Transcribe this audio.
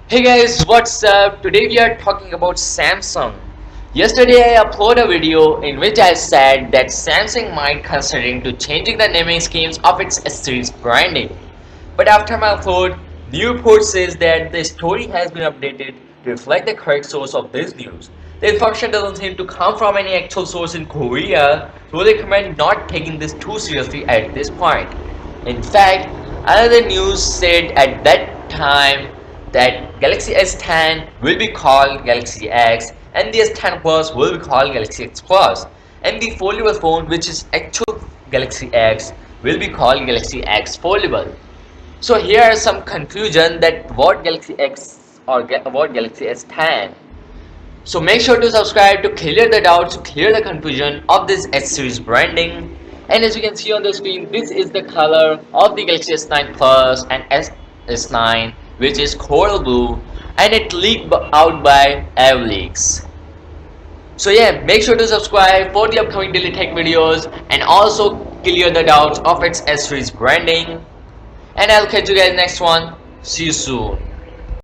Hey guys, what's up? Today we are talking about Samsung. Yesterday I uploaded a video in which I said that Samsung might considering to changing the naming schemes of its S series branding. But after my upload, new report says that the story has been updated to reflect the correct source of this news. The information doesn't seem to come from any actual source in Korea, so they recommend not taking this too seriously at this point. In fact, another news said at that time that Galaxy S10 will be called Galaxy X and the S10 Plus will be called Galaxy X Plus, and the foldable phone, which is actual Galaxy X, will be called Galaxy X Foldable. So here are some conclusion that what Galaxy X or what Galaxy S10. So make sure to subscribe to clear the doubts, to clear the confusion of this S series branding. And as you can see on the screen, this is the color of the Galaxy S9 Plus and S9, which is coral blue, and it leaked out by AirLeaks. So yeah, make sure to subscribe for the upcoming daily tech videos and also clear the doubts of its S series branding. And I'll catch you guys next one. See you soon.